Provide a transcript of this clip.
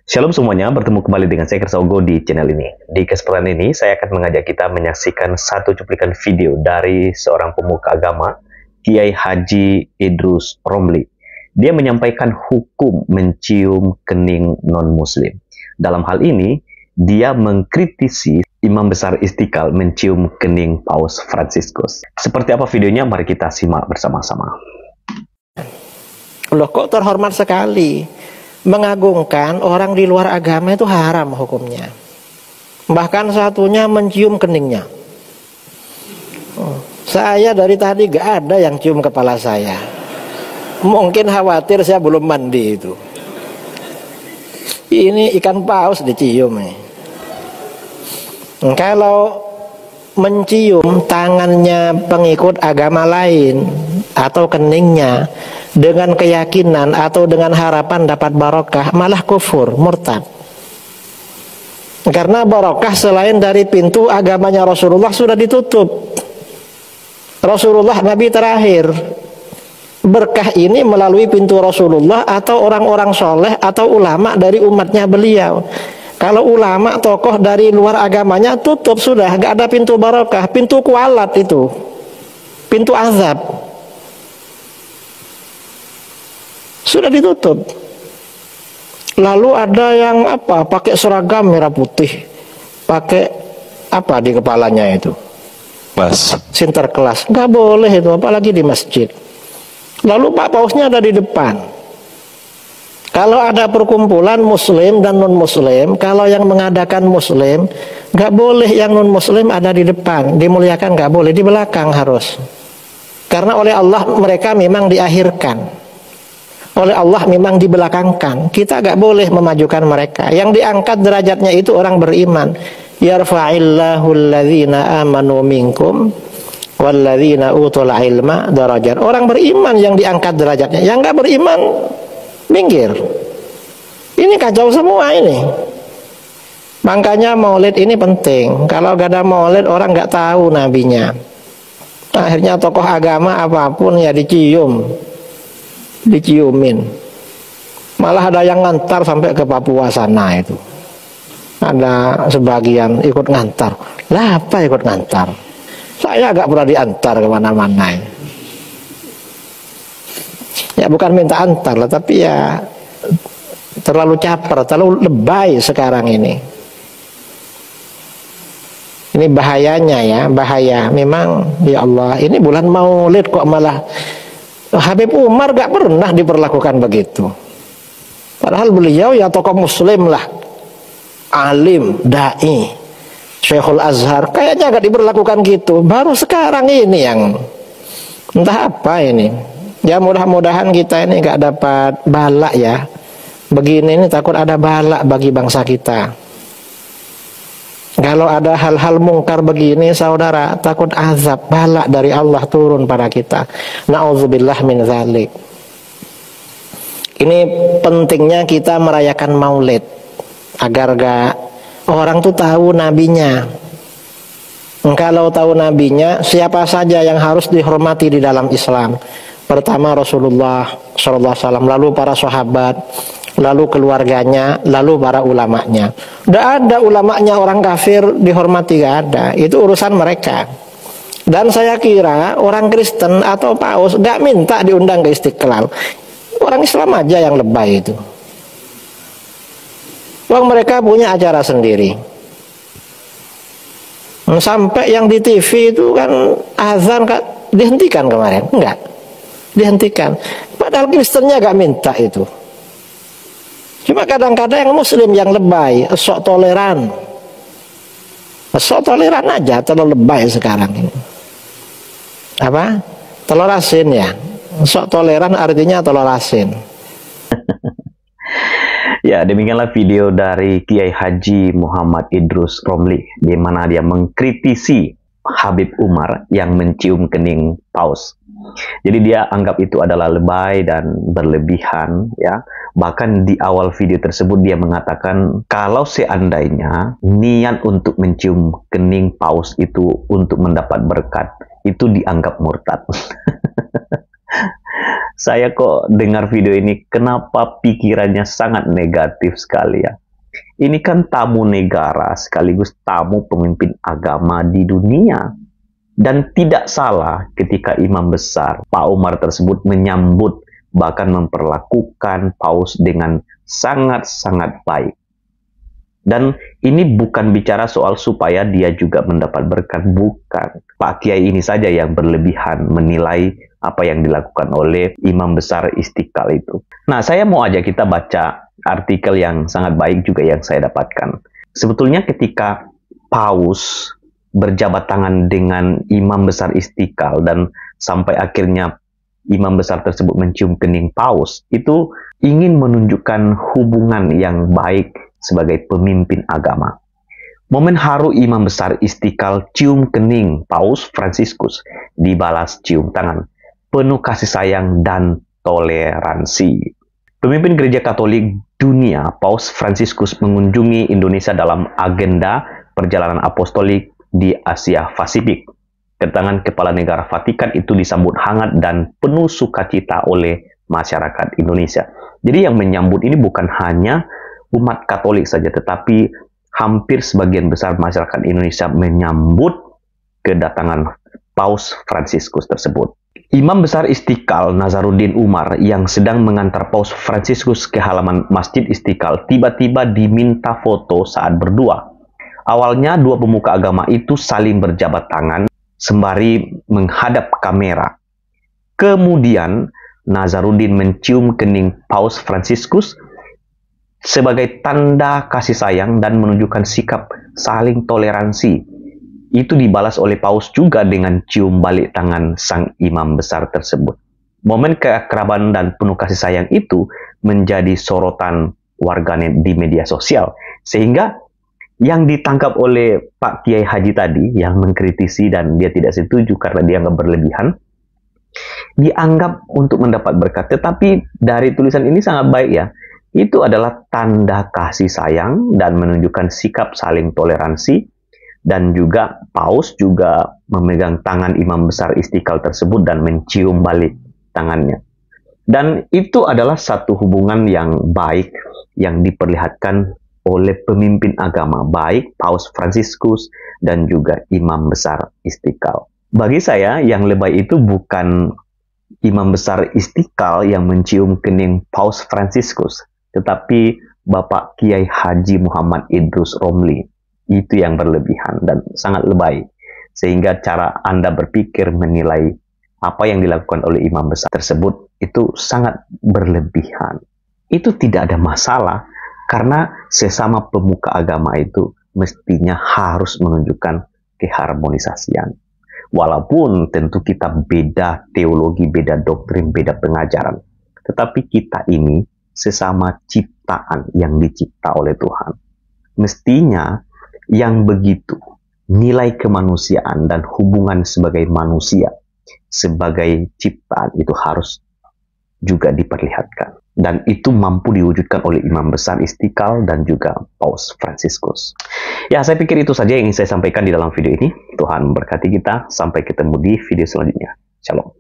Shalom semuanya, bertemu kembali dengan saya Kersaogo di channel ini. Di kesempatan ini, saya akan mengajak kita menyaksikan satu cuplikan video dari seorang pemuka agama, Kiai Haji Idrus Romli. Dia menyampaikan hukum mencium kening non-muslim. Dalam hal ini, dia mengkritisi Imam Besar Istiqlal mencium kening Paus Fransiskus. Seperti apa videonya? Mari kita simak bersama-sama. Loh, kok terhormat sekali? Mengagungkan orang di luar agama itu haram hukumnya. Bahkan satunya mencium keningnya. Saya dari tadi gak ada yang cium kepala saya. Mungkin khawatir saya belum mandi itu. Ini ikan paus dicium nih. Kalau mencium tangannya pengikut agama lain atau keningnya dengan keyakinan atau dengan harapan dapat barokah, malah kufur, murtad. Karena barokah selain dari pintu agamanya Rasulullah sudah ditutup. Rasulullah Nabi terakhir. Berkah ini melalui pintu Rasulullah atau orang-orang soleh atau ulama dari umatnya beliau. Kalau ulama tokoh dari luar agamanya tutup sudah, gak ada pintu barokah, pintu kualat itu, pintu azab sudah ditutup. Lalu ada yang apa? Pakai seragam merah putih, pakai apa di kepalanya itu? Sinterklas. Nggak boleh itu, apalagi di masjid. Lalu Pak Pausnya ada di depan. Kalau ada perkumpulan muslim dan non muslim, kalau yang mengadakan muslim, nggak boleh yang non muslim ada di depan, dimuliakan nggak boleh, di belakang harus. Karena oleh Allah mereka memang diakhirkan. Oleh Allah memang dibelakangkan. Kita gak boleh memajukan mereka. Yang diangkat derajatnya itu orang beriman. Yarfa'illahu alladhina amanu minkum walladhina utul ilma darajat. Orang beriman yang diangkat derajatnya. Yang gak beriman minggir. Ini kacau semua ini. Makanya maulid ini penting. Kalau gak ada maulid orang gak tahu nabinya. Akhirnya tokoh agama apapun ya diciumin. Malah ada yang ngantar sampai ke Papua sana itu. Ada sebagian ikut ngantar. Lah apa ikut ngantar? Saya agak pernah diantar kemana-mana. Ya bukan minta antar lah, tapi ya terlalu caper, terlalu lebay sekarang ini. Ini bahayanya ya, bahaya. Memang ya Allah, ini bulan Maulid kok malah Habib Umar gak pernah diperlakukan begitu. Padahal beliau ya tokoh muslim lah, alim, da'i, Syekhul Azhar, kayaknya gak diperlakukan gitu. Baru sekarang ini yang entah apa ini. Ya mudah-mudahan kita ini gak dapat balak ya. Begini ini takut ada balak bagi bangsa kita. Kalau ada hal-hal mungkar begini saudara, takut azab, balak dari Allah turun pada kita. Na'udzubillah min dzalik. Ini pentingnya kita merayakan maulid agar gak orang tuh tahu nabinya. Kalau tahu nabinya, siapa saja yang harus dihormati di dalam Islam. Pertama Rasulullah SAW, lalu para sahabat, lalu keluarganya, lalu para ulamanya. Tidak ada ulamanya orang kafir dihormati, gak ada. Itu urusan mereka. Dan saya kira orang Kristen atau Paus gak minta diundang ke Istiqlal. Orang Islam aja yang lebay itu. Wong mereka punya acara sendiri. Sampai yang di TV itu kan azan dihentikan kemarin. Enggak, dihentikan. Padahal Kristennya gak minta itu. Cuma kadang-kadang yang muslim yang lebay, sok toleran. Sok toleran aja, terlalu lebay sekarang ini. Apa? Telur asin ya. Sok toleran artinya telur asin. Ya, demikianlah video dari Kiai Haji Muhammad Idrus Romli, di mana dia mengkritisi Habib Umar yang mencium kening paus. Jadi dia anggap itu adalah lebay dan berlebihan ya. Bahkan di awal video tersebut dia mengatakan kalau seandainya niat untuk mencium kening paus itu untuk mendapat berkat, itu dianggap murtad. Saya kok dengar video ini, kenapa pikirannya sangat negatif sekali ya. Ini kan tamu negara sekaligus tamu pemimpin agama di dunia. Dan tidak salah ketika imam besar Pak Umar tersebut menyambut, bahkan memperlakukan paus dengan sangat-sangat baik. Dan ini bukan bicara soal supaya dia juga mendapat berkat, bukan. Pak Kiai ini saja yang berlebihan menilai apa yang dilakukan oleh imam besar Istiqlal itu. Nah, saya mau ajak kita baca artikel yang sangat baik juga yang saya dapatkan. Sebetulnya ketika paus berjabat tangan dengan imam besar Istiqlal dan sampai akhirnya imam besar tersebut mencium kening paus, itu ingin menunjukkan hubungan yang baik sebagai pemimpin agama. Momen haru imam besar Istiqlal cium kening paus Fransiskus dibalas cium tangan, penuh kasih sayang dan toleransi. Pemimpin gereja Katolik dunia, Paus Fransiskus mengunjungi Indonesia dalam agenda perjalanan apostolik di Asia Pasifik. Kedatangan kepala negara Vatikan itu disambut hangat dan penuh sukacita oleh masyarakat Indonesia. Jadi yang menyambut ini bukan hanya umat Katolik saja, tetapi hampir sebagian besar masyarakat Indonesia menyambut kedatangan Paus Fransiskus tersebut. Imam besar Istiqlal Nazaruddin Umar yang sedang mengantar Paus Fransiskus ke halaman Masjid Istiqlal tiba-tiba diminta foto saat berdua. Awalnya dua pemuka agama itu saling berjabat tangan sembari menghadap kamera. Kemudian Nazaruddin mencium kening Paus Fransiskus sebagai tanda kasih sayang dan menunjukkan sikap saling toleransi. Itu dibalas oleh Paus juga dengan cium balik tangan sang imam besar tersebut. Momen keakraban dan penuh kasih sayang itu menjadi sorotan warganet di media sosial. Sehingga yang ditangkap oleh Pak Kiai Haji tadi, yang mengkritisi dan dia tidak setuju karena dianggap berlebihan, dianggap untuk mendapat berkat. Tetapi dari tulisan ini sangat baik ya. Itu adalah tanda kasih sayang dan menunjukkan sikap saling toleransi. Dan juga Paus juga memegang tangan imam besar Istiqlal tersebut dan mencium balik tangannya. Dan itu adalah satu hubungan yang baik yang diperlihatkan oleh pemimpin agama, baik Paus Fransiskus dan juga imam besar Istiqlal. Bagi saya yang lebay itu bukan imam besar Istiqlal yang mencium kening Paus Fransiskus, tetapi Bapak Kiai Haji Muhammad Idrus Romli. Itu yang berlebihan dan sangat lebay. Sehingga cara Anda berpikir menilai apa yang dilakukan oleh imam besar tersebut itu sangat berlebihan. Itu tidak ada masalah karena sesama pemuka agama itu mestinya harus menunjukkan keharmonisasian. Walaupun tentu kita beda teologi, beda doktrin, beda pengajaran. Tetapi kita ini sesama ciptaan yang dicipta oleh Tuhan. Mestinya yang begitu, nilai kemanusiaan dan hubungan sebagai manusia, sebagai ciptaan itu harus juga diperlihatkan. Dan itu mampu diwujudkan oleh imam besar Istiqlal dan juga Paus Fransiskus. Ya, saya pikir itu saja yang ingin saya sampaikan di dalam video ini. Tuhan memberkati kita. Sampai ketemu di video selanjutnya. Shalom.